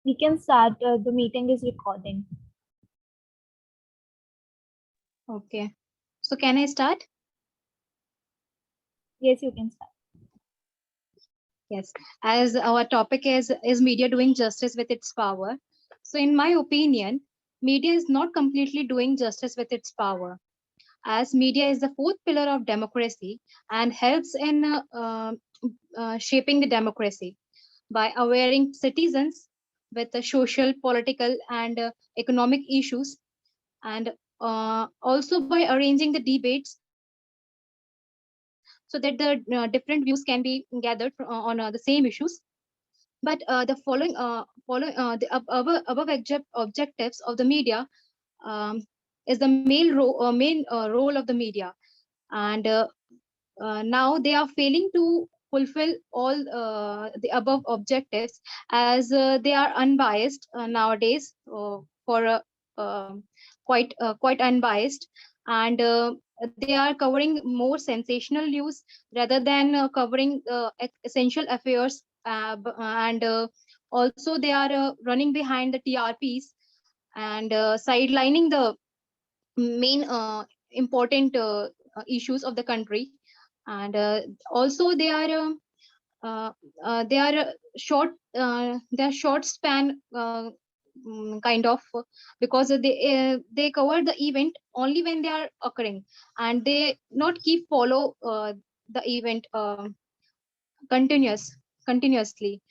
We can start. The meeting is recording. Okay. So can I start? Yes, you can start. Yes. As our topic is media doing justice with its power? So in my opinion, media is not completely doing justice with its power, as media is the fourth pillar of democracy and helps in shaping the democracy by awareing citizens with the social, political, and economic issues, and also by arranging the debates so that the different views can be gathered on the same issues. But the above objectives of the media um, is the main role of the media, and now they are failing to fulfill all the above objectives, as they are unbiased nowadays, for quite unbiased, and they are covering more sensational news rather than covering essential affairs, and also they are running behind the TRPs and sidelining the main important issues of the country. And also they are they are short span, kind of, because they cover the event only when they are occurring, and they not keep follow the event continuously.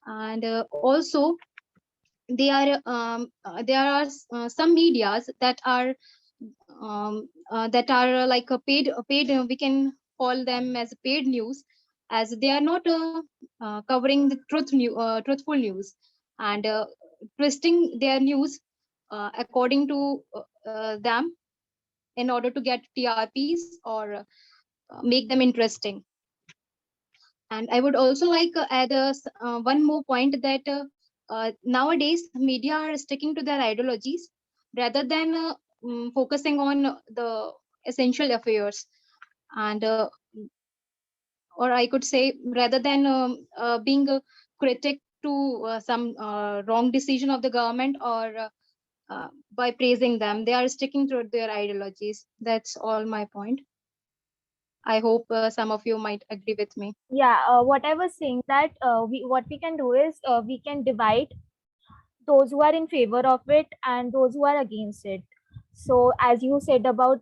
And also there are some medias that are like a paid, we can call them as paid news, as they are not covering the truthful news, and twisting their news according to them, in order to get TRPs or make them interesting. And I would also like add one more point, that nowadays media are sticking to their ideologies rather than focusing on the essential affairs, and or I could say, rather than being a critic to some wrong decision of the government, or by praising them, they are sticking to their ideologies. That's all my point. I hope some of you might agree with me. Yeah, what I was saying, that what we can do is, we can divide those who are in favor of it and those who are against it. So as you said about,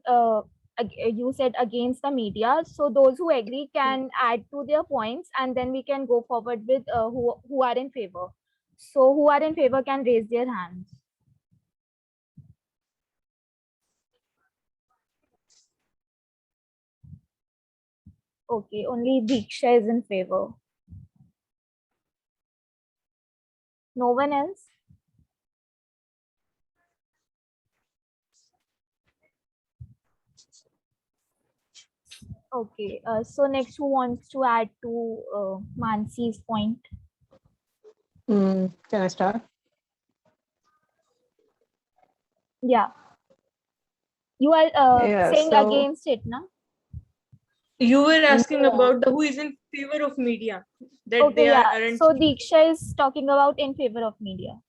you said against the media, so those who agree can add to their points, and then we can go forward with who are in favor. So who are in favor can raise their hands. Okay, only Diksha is in favor. No one else? Okay, so next, who wants to add to Mansi's point? Can I start? Yeah. You are saying So against it, na? You were asking Yeah. about the who is in favor of media, that Okay, they yeah. aren't. So Diksha is talking about in favor of media.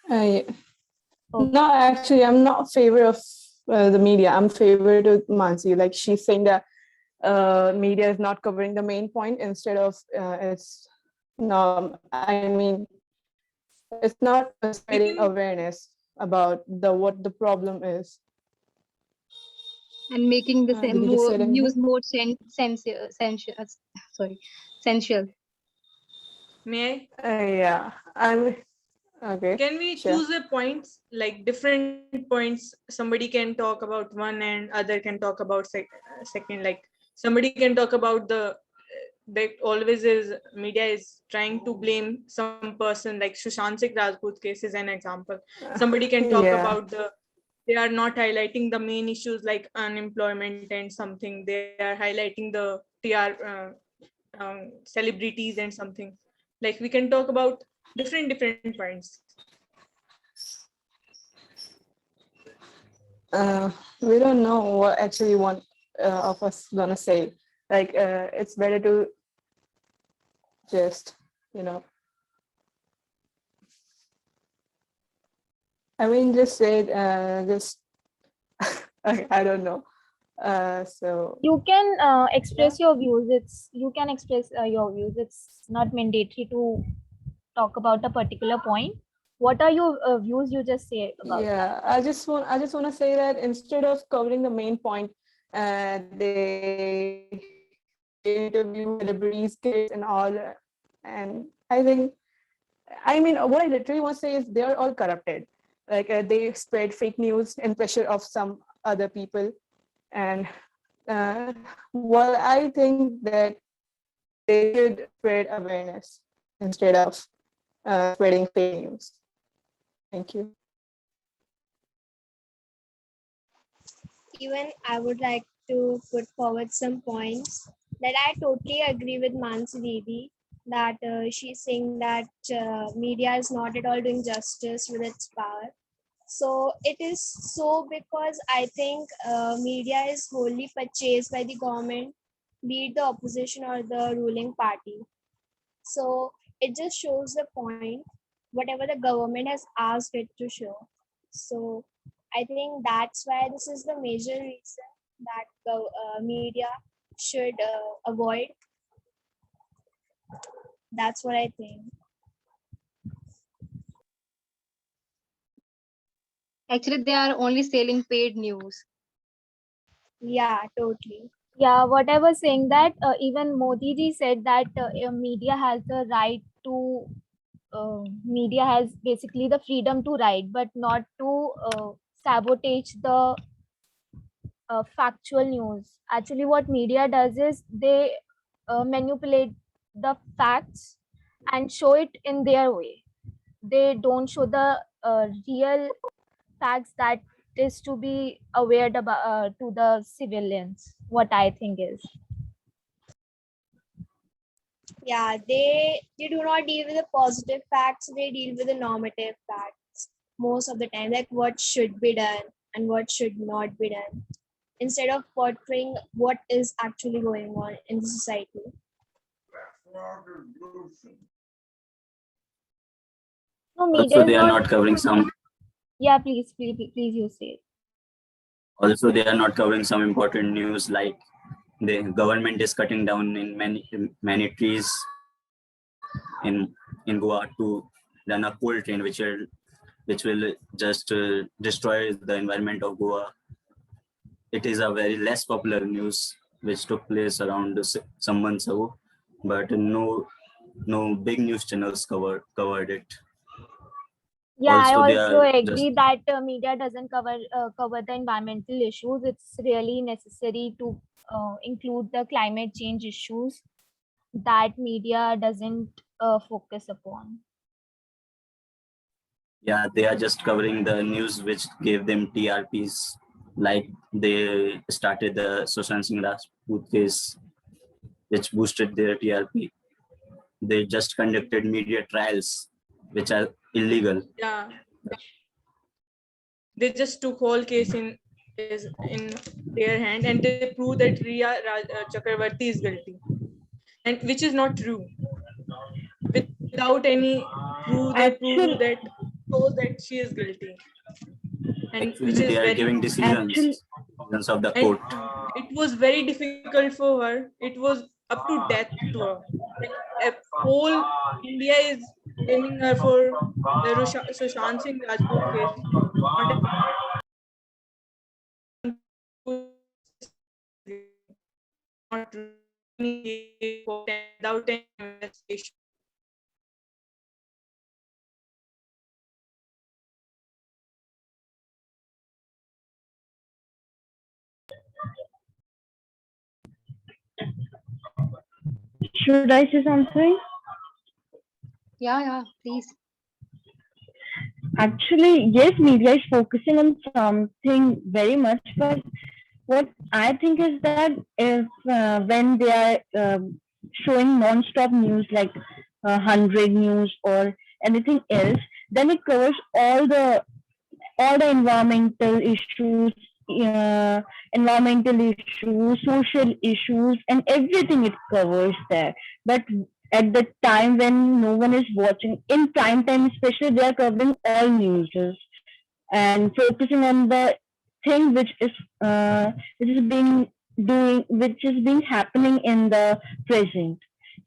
I Okay. no, actually, I'm not favor of the media. I'm favor to Mansi. Like, she's saying that media is not covering the main point. Instead of it's no, I mean, it's not spreading awareness about what the problem is. And making the Did you just say anything? news more sensual. May Yeah, I'm okay. I? Can we Sure. choose the points, like different points? Somebody can talk about one and other can talk about second. Like somebody can talk about that always is media is trying to blame some person, like Sushant Singh Rajput case is an example. Somebody can talk Yeah. about they are not highlighting the main issues like unemployment and something. They are highlighting the celebrities and something. Like we can talk about different points. We don't know what actually one of us gonna say. Like, it's better to just, you know, I mean, just said, just I don't know. So You can express your views. You can express your views. It's not mandatory to talk about a particular point. What are your views? You just say about that. yeah, I just want to say that instead of covering the main point, they interview celebrities, kids, and all. And I mean, what I literally want to say is they are all corrupted. Like they spread fake news and pressure of some other people. And well, I think that they should spread awareness instead of spreading fake news. Thank you. Even I would like to put forward some points that I totally agree with Mansi Didi, that she's saying that media is not at all doing justice with its power. So it is so because I think media is wholly purchased by the government, be it the opposition or the ruling party. So it just shows the point, whatever the government has asked it to show. So I think that's why this is the major reason that the media should avoid. That's what I think. Actually, they are only selling paid news. Yeah, totally. Yeah, what I was saying that even Modi ji said that media has the right to, media has basically the freedom to write, but not to sabotage the factual news. Actually, what media does is they manipulate the facts and show it in their way. They don't show the real facts that is to be aware about to the civilians. What I think is. Yeah, they do not deal with the positive facts, they deal with the normative facts most of the time, like what should be done and what should not be done, instead of portraying what is actually going on in the society. No, media Also is they are not. not covering some Yeah, please, you say it. also they are not covering some important news, like the government is cutting down in many trees in Goa to run a coal train which will just destroy the environment of Goa. It is a very less popular news which took place around some months ago, but no big news channels covered it. Yeah, I Also they also are agree just that media doesn't cover the environmental issues. It's really necessary to include the climate change issues that media doesn't focus upon. Yeah, they are just covering the news which gave them TRPs. Like they started the Sushant Singh Rajput case, which boosted their TRP. They just conducted media trials, which are illegal. Yeah, they just took whole case in their hand, and they prove that Chakravarti is guilty, and which is not true. Without any proof, they prove that shows that she is guilty, and Actually, which is they are very, giving decisions of the and court. it was very difficult for her. It was up to death to her. Like whole India is blaming her for the Sushant Singh Rajput case. Not without any investigation. Should I say something? Yeah, please. Actually, yes, media is focusing on something very much, but what I think is that if when they are showing non-stop news like 100 news or anything else, then it covers all the environmental issues, social issues, and everything it covers there. But at the time when no one is watching, in prime time especially, they are covering all news. and focusing on the thing which is which is being happening in the present.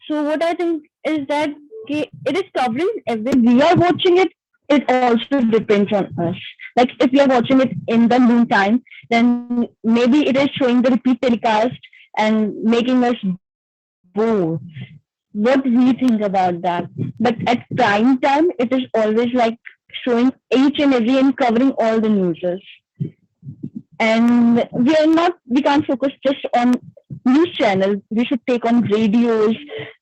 So what I think is that it is covering when we are watching it. It also depends on us. Like if we are watching it in the noontime, then maybe it is showing the repeat telecast and making us bored. What we think about that? But at prime time, it is always like showing each and every and covering all the news. And we can't focus just on news channel. We should take on radios,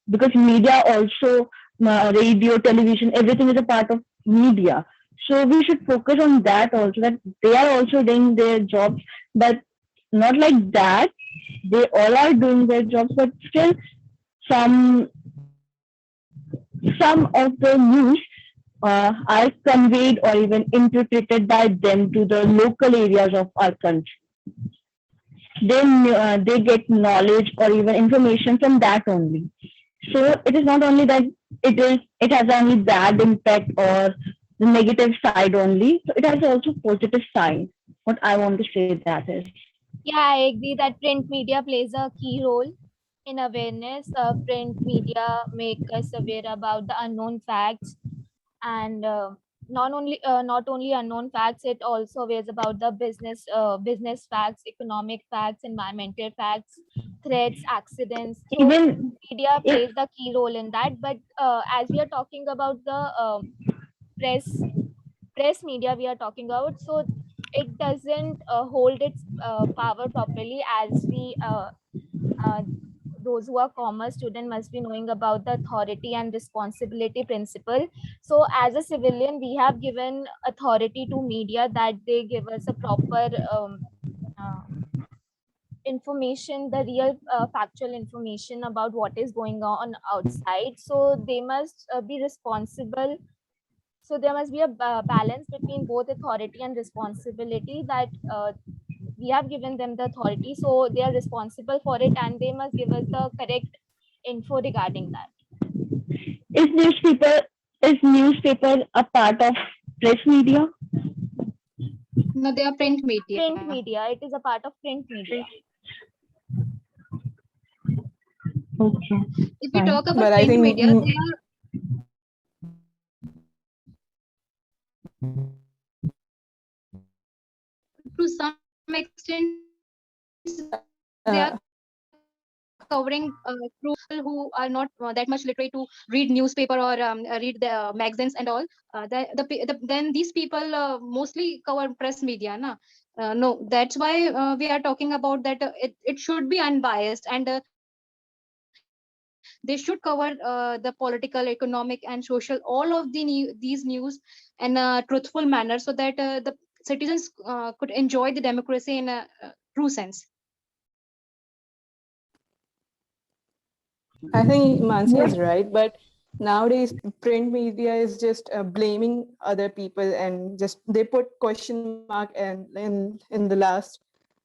because media also, radio, television, everything is a part of media. So we should focus on that also, that they are also doing their jobs, but not like that. They all are doing their jobs, but still some of the news are conveyed or even interpreted by them to the local areas of our country. They get knowledge or even information from that only. So it is not only that it has only bad impact or the negative side only. So it has also positive side. What I want to say that is. Yeah, I agree that print media plays a key role in awareness. Print media make us aware about the unknown facts, and not only unknown facts, it also awares about the business facts, economic facts, environmental facts, threats, accidents. So Even media plays the key role in that. But as we are talking about the press media we are talking about, so it doesn't hold its power properly, as we those who are commerce student must be knowing about the authority and responsibility principle. So as a civilian, we have given authority to media, that they give us a proper uh, information, the real factual information about what is going on outside. So they must be responsible. So there must be a balance between both authority and responsibility, that we have given them the authority, so they are responsible for it, and they must give us the correct info regarding that. is newspaper a part of press media? No, they are print media. Print media, it is a part of print media. Okay. If we Fine. talk about But I print think media, they are to some extent they are covering through people who are not that much literate to read newspaper or read the magazines and all. Then these people mostly cover press media, na? No, that's why we are talking about that. It should be unbiased, and they should cover the political, economic, and social, all of these news in a truthful manner, so that the citizens could enjoy the democracy in a true sense. I think Mansi Yeah. is right, but nowadays print media is just blaming other people, and just they put question mark and in the last,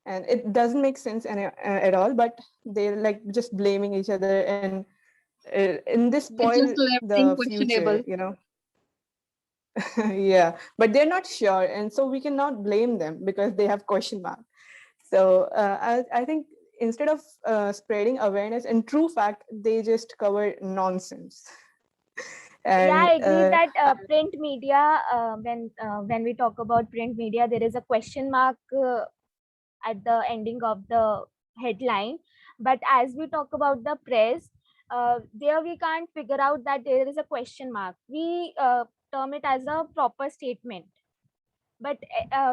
and it doesn't make sense at all. But they're like just blaming each other, and in this It's spoil just left the in questionable. future, you know. Yeah, but they're not sure, and so we cannot blame them because they have question mark. So I think instead of spreading awareness and true fact, they just cover nonsense. Yeah, And I agree that print media, when we talk about print media, there is a question mark at the ending of the headline. But as we talk about the press, there we can't figure out that there is a question mark. We term it as a proper statement. But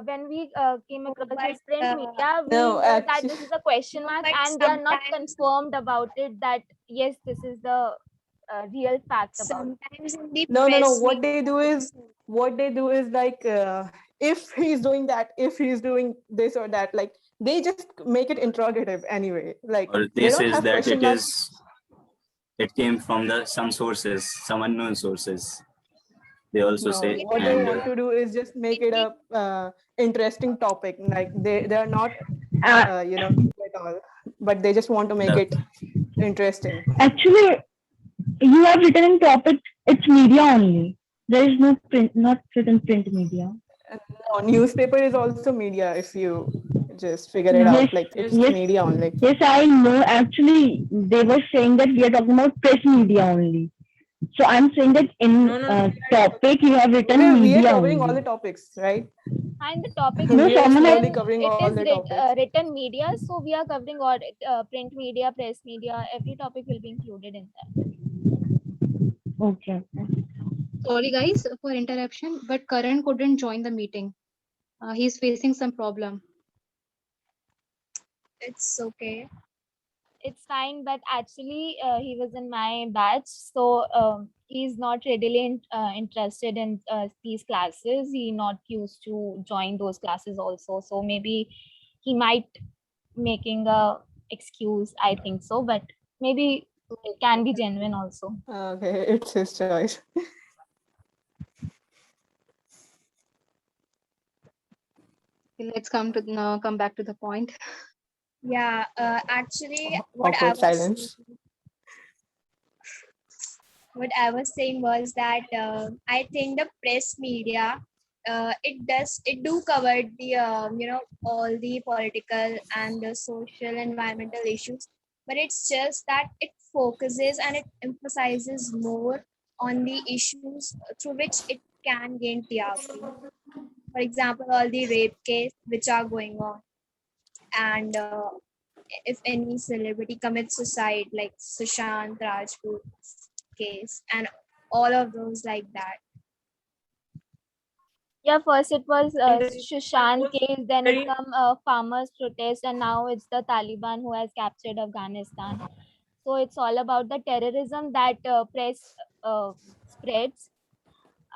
when we came across but, this print media, we no, know that actually, this is a question mark, but and they are not sometimes confirmed about it, that yes, this is the real fact about it. sometimes in the no. press What media they do is like, if he's doing that, if he's doing this or that, like they just make it interrogative anyway. Like Or they they don't says have that question marks. it came from some sources, some unknown sources. They also No, say, what they and want to do is just make it a interesting topic. Like they are not, Uh, you know, at all, but they just want to make the, it interesting. Actually, you have written in topic. It's media only. There is no print, not written print media. No, newspaper is also media if you just figure it Yes, out. Like it's yes, media only. yes, I know. Actually, they were saying that we are talking about press media only. So I'm saying that in No, no, no. topic you have written We are media covering all only. the topics, right? And the topic No, is We are someone has clearly written, covering it all is the topics. written media, so we are covering all print media, press media, every topic will be included in that. okay. Sorry guys for interruption, but Karan couldn't join the meeting. He's facing some problem. It's okay. It's fine, but actually he was in my batch, so he's not readily interested in these classes. He not used to join those classes also, so maybe he might making a excuse, I think so, but maybe it can be genuine also. Okay, it's his choice. Let's come back to the point. Yeah, actually, what I Awkward silence. was saying was that I think the press media it do cover the all the political and the social environmental issues, but it's just that it focuses and it emphasizes more on the issues through which it can gain TRP. For example, all the rape case which are going on, and if any celebrity commits suicide, like Sushant Rajput case, and all of those like that. Yeah, first it was And the Sushant was case, then very- it come farmers protest, and now it's the Taliban who has captured Afghanistan. So it's all about the terrorism that press spreads.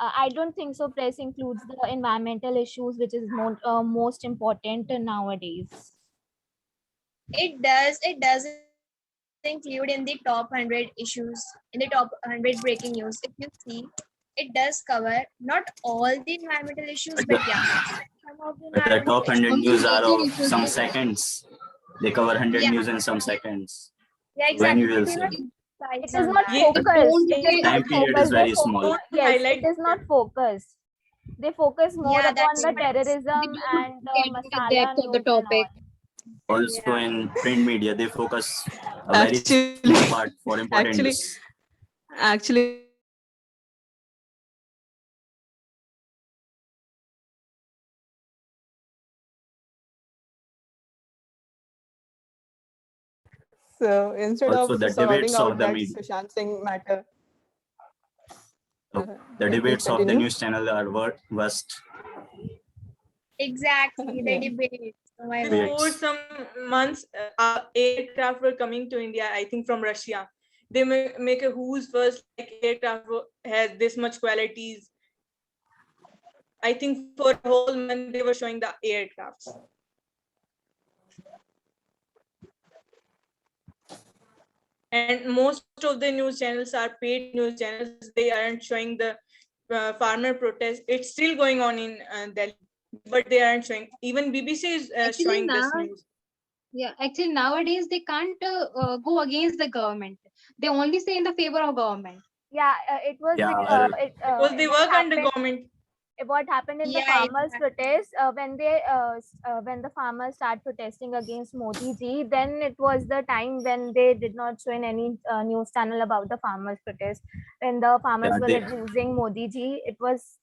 I don't think so. Press includes the environmental issues, which is most important nowadays. It does include in the top 100 issues, in the top 100 breaking news. If you see, it does cover not all the environmental issues, but yeah, some of the But the top environmental 100 Only news are major of issues some they cover. seconds. They cover 100 Yeah. news in some seconds. Yeah, When exactly. you will They see. not It emphasize is on not that. Yeah, focused. Don't It is say not Time period is focused. very small. Yes, highlight it is not focused. They focus more Yeah, upon that's the right. they terrorism don't and get into the masala depth of the news and all. topic. Also Yeah. in print media, they focus a very Actually, small part for important actually, news. actually, so instead Also, of the sorting debates of out the that media, Sushant Singh matter, the yeah, please debates of the continue. news channel are worst. Exactly, the Yeah. debate. Oh my God. Debates. before some months, aircraft were coming to India, I think from Russia. They make a who's first like aircraft has this much qualities. I think for a whole month they were showing the aircrafts. And most of the news channels are paid news channels. They aren't showing the farmer protest. It's still going on in Delhi, but they aren't showing. Even BBC is Actually, showing this now, news. yeah, actually nowadays they can't go against the government. They only say in the favor of government. Yeah, it was Yeah, Because they what work under happened. government. What happened in the Yeah, farmers' exactly. protest when the farmers start protesting against Modi ji, then it was the time when they did not show in any news channel about the farmers' protest. When the farmers yeah, were they, using Modi ji, it was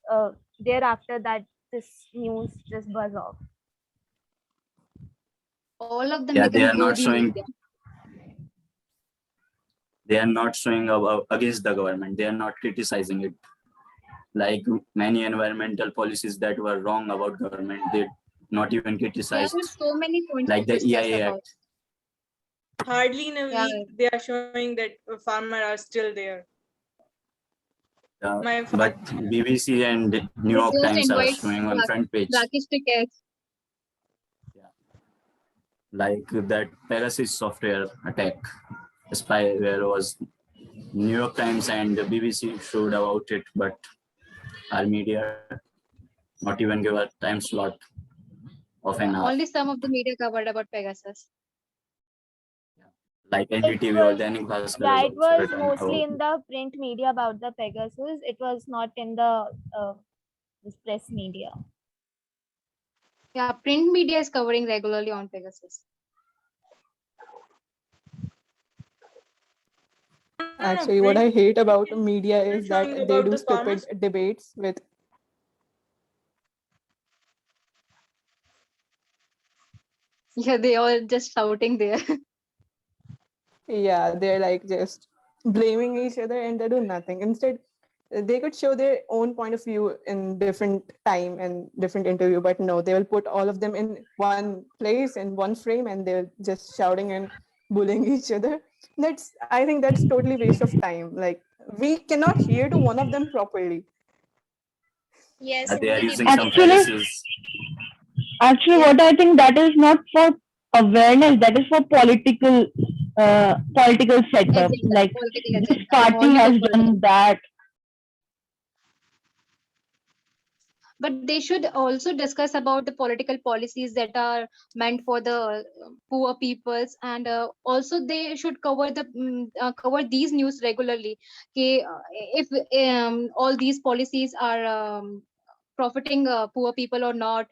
thereafter that this news just buzz off. All of them yeah, they become are not Modi showing. media. They are not showing about against the government. They are not criticizing it. Like many environmental policies that were wrong about government, they not even There criticized. are so many points Like to the discuss EIA about. Act. Hardly in a Yeah, week they are showing that farmer are still there. My But BBC and New they York just Times are invite showing on front page. Rakesh Tikait. Like that Pegasus software attack, spyware was New York Times and the BBC showed about it, but our media not even give a time slot of an hour. Only some of the media covered about Pegasus. Like NDTV or Dainik Bhaskar Yeah, has it also was written mostly about in the print media about the Pegasus. It was not in the this press media. Yeah, print media is covering regularly on Pegasus. Actually, what I hate about Print media is is still showing that they about do the stupid farmers. debates with, Yeah, they all just shouting there. yeah, they're like just blaming each other and they do nothing. Instead, they could show their own point of view in different time and different interview, but no, they will put all of them in one place in one frame and they're just shouting and bullying each other. That's, I think that's totally waste of time. Like, we cannot hear to one of them properly. Yes, in They are the using debate. some Actually, fallacies. actually, Yeah. what I think that is not for awareness, that is for political setup. Agenda, Like political this agenda, party only for has political. done that. But they should also discuss about the political policies that are meant for the poor peoples, and also they should cover these news regularly. Okay, if all these policies are profiting poor people or not,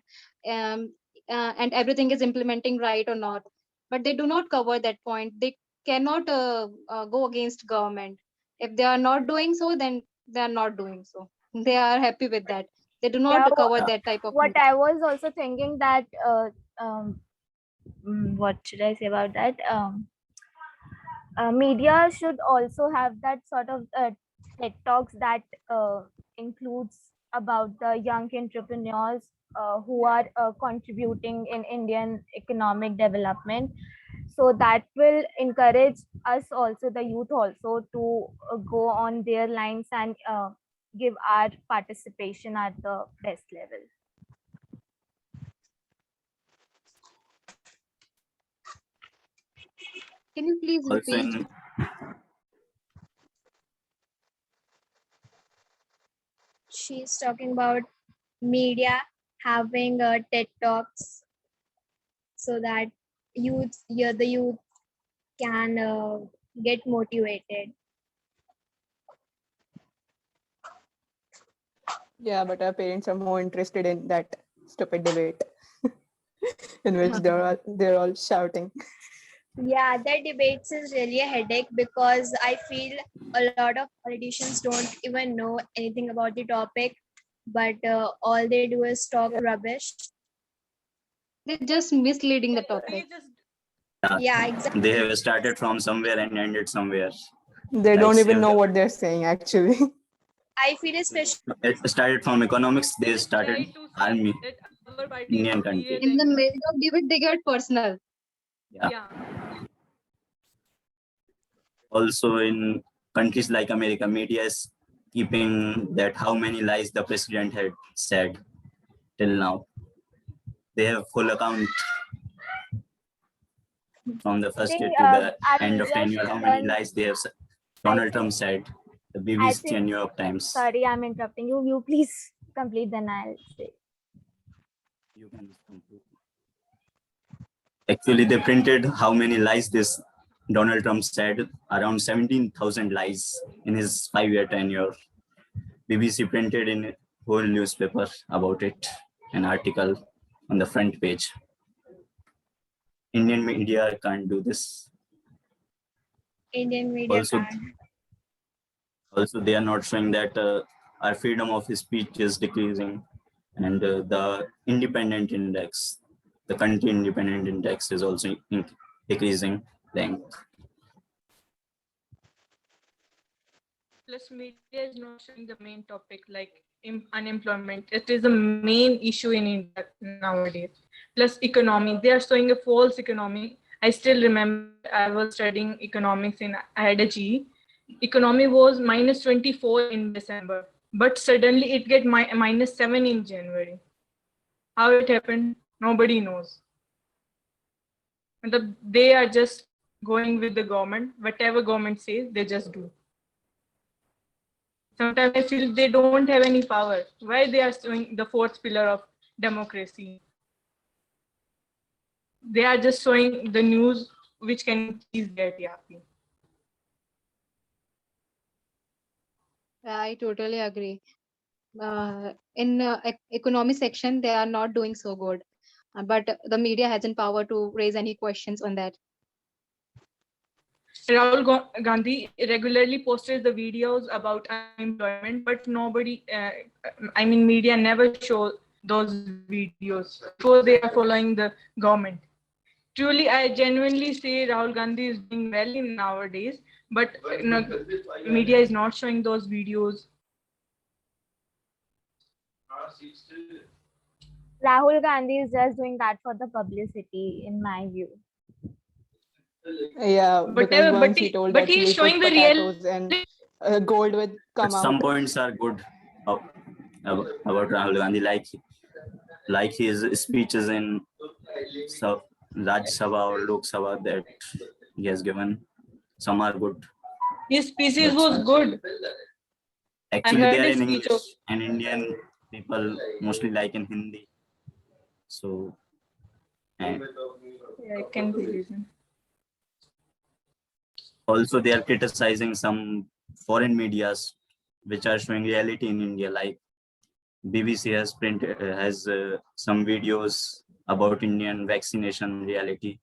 um, and everything is implementing right or not, but they do not cover that point. They cannot go against government. If they are not doing so, then they are not doing so. They are happy with that. They do not Yeah, cover that type of what news. I was also thinking that what should I say about that? Media should also have that sort of TED talks that includes about the young entrepreneurs who are contributing in Indian economic development. So that will encourage us also, the youth also, to go on their lines and give our participation at the best level. Can you please Also repeat? in She's talking about media having TED talks so that the youth can get motivated. Yeah, but our parents are more interested in that stupid debate in which they're all shouting. Yeah, that debates is really a headache because I feel a lot of politicians don't even know anything about the topic, but all they do is talk rubbish. They're just misleading the They topic. just Yeah, exactly. they have started from somewhere and ended somewhere. They Like don't even say, know what they're saying actually. I feel especially it started from economics. They just try started to say army, that our party is Indian superior country. In than the you. middle of debate, they get personal. Yeah. Yeah. Also in countries like America, media is keeping that how many lies the president had said till now. They have full account from the I first think year to the our end of media tenure, should how many learn. lies they have I Donald Trump think said, the I BBC and think. New York Times. Sorry, I'm interrupting you. You please complete, then I'll say. You can complete. Actually, they printed how many lies this Donald Trump said, around 17,000 lies in his 5-year tenure. BBC printed in a whole newspaper about it, an article on the front page. Indian media can't do this. Indian media Also, can't. also they are not showing that our freedom of speech is decreasing, and the independent index, the country independent index is also decreasing. Rank. Plus, media is not showing the main topic like unemployment. It is the main issue in India nowadays. Plus, economy. They are showing a false economy. I still remember I was studying economics in I had a GE. Economy was minus 24 in December, but suddenly it get minus 7 in January. How it happened, nobody knows. They are just going with the government. Whatever government says, they just do. Sometimes I feel they don't have any power. Why they are showing the fourth pillar of democracy? They are just showing the news which can increase their TRP. I totally agree. In economy section, they are not doing so good. but the media hasn't power to raise any questions on that. Rahul Gandhi regularly posts the videos about unemployment, but nobody, media never show those videos before they are following the government. Truly, I genuinely say Rahul Gandhi is doing well in nowadays, but media is not showing those videos. Rahul Gandhi is just doing that for the publicity, in my view. Yeah, because once he told that he's he'll showing put the real. potatoes and gold would But come some out. points are good about Rahul Gandhi, like his speeches in Rajya Sabha or Lok Sabha that he has given. Some are good. His speeches But was good. actually, heard they are his in speech English, and Indian people mostly like in Hindi. So, and Yeah, it can be reason. also they are criticizing some foreign medias which are showing reality in India, like BBC has some videos about Indian vaccination reality,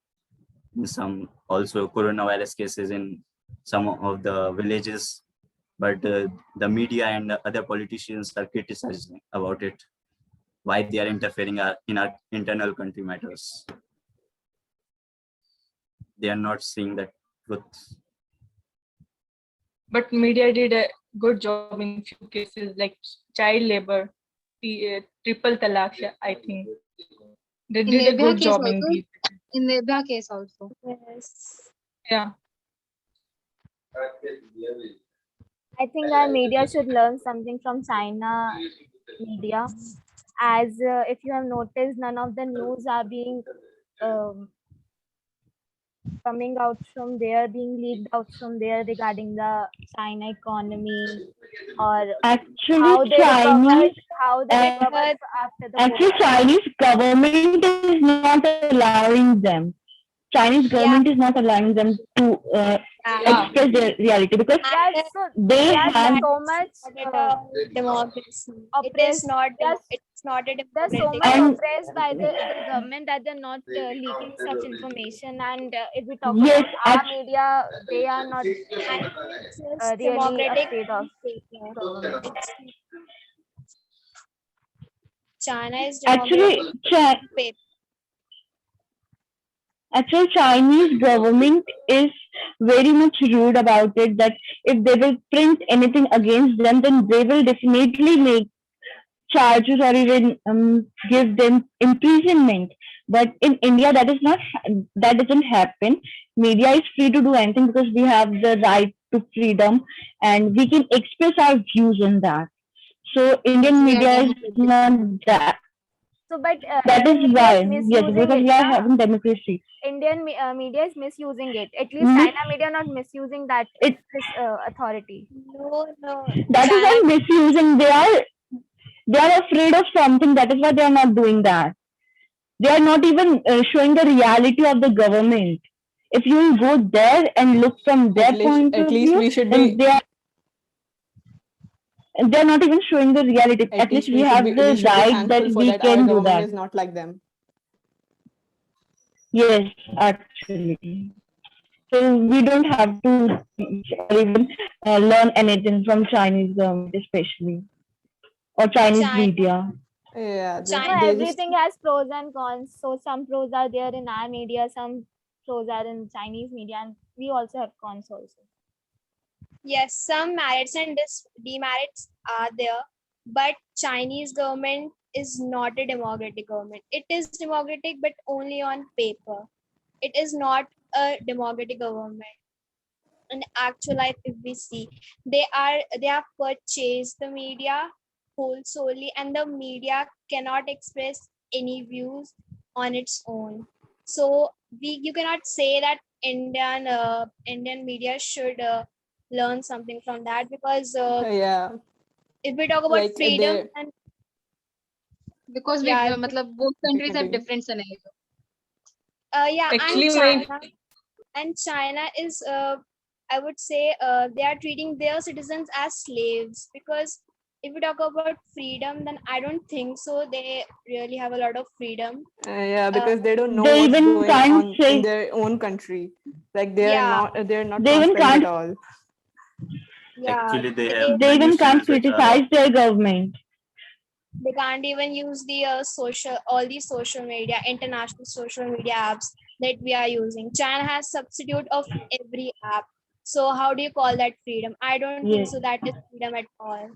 some also coronavirus cases in some of the villages, but the media and other politicians are criticizing about it, why they are interfering in our internal country matters. They are not seeing the truth. But media did a good job in few cases like child labor, triple talaq, I think. They did a Nirbhaya good case job in also. these. In Nirbhaya case also. Yes. Yeah. I think our media should learn something from China media, as if you have noticed, none of the news are being coming out from there, being leaked out from there regarding the China economy or Actually, how they Chinese recovered after the actually COVID. Chinese government is not allowing them. Chinese government is not allowing them to express their reality because Yeah, so they they are have so much Not at all democracy. It is oppressed. not. Yes. It's not a They're so democratic. much And- oppressed by the government that they're not leaking such information. And if we talk Yes, about our media, they are not And it's just really democratic afraid of paper. government. China is actually democratic paper. actually Chinese government is very much rude about it, that if they will print anything against them, then they will definitely make charges or even give them imprisonment. But in India, that doesn't happen. Media is free to do anything because we have the right to freedom and we can express our views on that. So Indian We are media is democratic. not that. So, but That is Indian media why, is yes, misusing because it. we are Na? having democracy. Indian media is misusing it. At least Mhm. China media not misusing that It this authority. No. that is China not misusing. They are afraid of something. That is why they are not doing that. They are not even showing the reality of the government. If you will go there and look from their point At of least view, we should then be. they are not even showing the reality. At least least we have the we should be right that thankful for we that. Our can do government that. is not like them. Yes, actually. So we don't have to teach or even learn anything from Chinese government, especially, or Chinese China media. Yeah, No, China they just everything has pros and cons. So some pros are there in our media, some pros are in Chinese media, and we also have cons also. yes, some merits and demerits are there, but Chinese government is not a democratic government. It is democratic, but only on paper. It is not a democratic government. In actual life, if we see, they have purchased the media solely, and the media cannot express any views on its own. So you cannot say that Indian media should learn something from that, because yeah, if we talk about like freedom they and Because yeah, both countries have continue. different scenario. Actually, and China is I would say they are treating their citizens as slaves, because if we talk about freedom, then I don't think so. They really have a lot of freedom. Yeah, because they don't know They what's even going can't on in say, their own country. Like they're Yeah, not they even transparent can't, at all. yeah. Actually, they have They they many even can't channels which are criticize their government. they can't even use the all these social media, international social media apps that we are using. China has substitute of every app. So how do you call that freedom? I don't think Yes. so. That is freedom at all.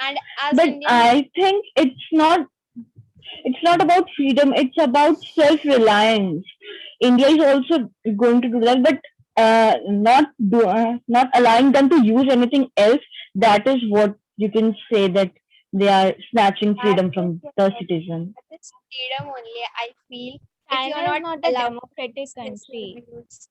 And as But Indian, I think it's not about freedom, it's about self-reliance. India is also going to do that, but not allowing them to use anything else. That is what you can say, that they are snatching freedom from the citizen. that is freedom only. I feel if you China are is not not a allowed democratic to use social country. news.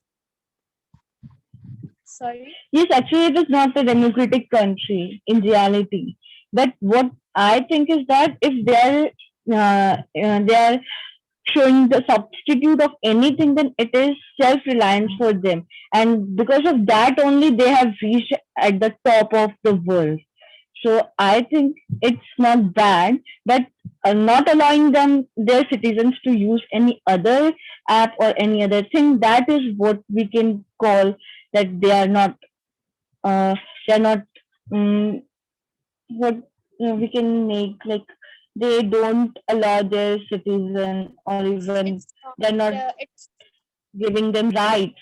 Sorry. Yes, actually, it is not a democratic country in reality. But what I think is that if they are showing the substitute of anything, then it is self-reliance for them. And because of that only, they have reached at the top of the world. So I think it's not bad, but not allowing their citizens to use any other app or any other thing, that is what we can call that uh, they are not um, what we can make like they don't allow their citizen, or even It's not. they're not It's giving them rights.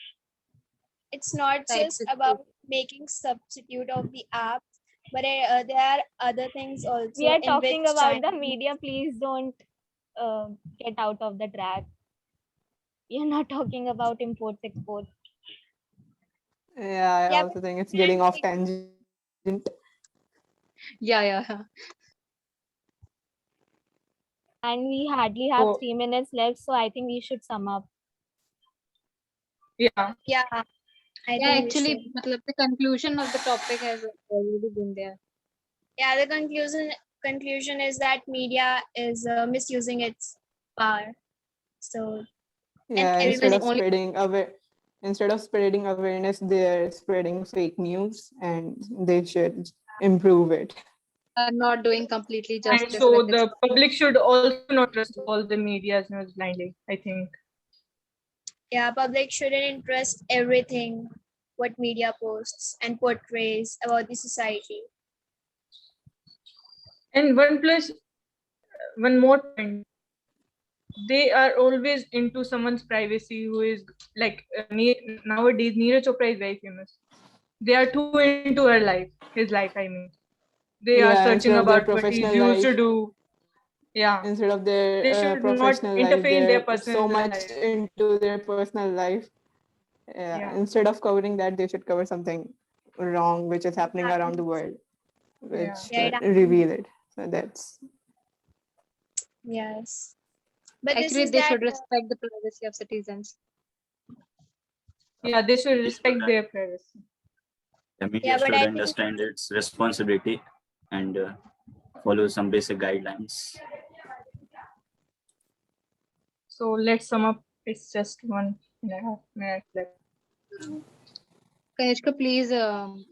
it's not Right. just about making substitute of the apps, but there are other things We also are in which talking about China. the media. Please don't get out of the track. We are not talking about imports, exports. Yeah, I Yeah, also but think it's we getting can't off take tangent. Yeah, yeah. And we hardly have So 3 minutes left, so I think we should sum up. yeah, Yeah, I Yeah, think we actually, should. matlab, the conclusion of the topic has already been there. Yeah, the conclusion is that media is misusing its power. So, and Yeah, This instead is everybody, of only spreading awareness, they're spreading fake news, and they should improve it. not doing completely and justice so with its. the public should also not trust all the media's news blindly, I think. yeah, public shouldn't interest everything what media posts and portrays about the society. And one more point, they are always into someone's privacy who is like nowadays Neeraj Chopra is very famous. They are too into her life, his life, I mean. They are Yeah, searching instead of their about what he's professional used to life, do. Yeah, instead of they their should not professional life, interfere in their they're personal so much life. into their personal life. Yeah, Yeah, instead of covering that, they should cover something wrong which is happening around the world, which yeah. Yeah, it reveal it. So that's yes. But this Actually, is they that, should respect the privacy of citizens. Yeah, they should they should, respect their privacy. the media yeah, but should I think, understand its responsibility and follow some basic guidelines. So let's sum up. It's just 1.5 minutes left. Kanishka, please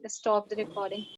stop the recording.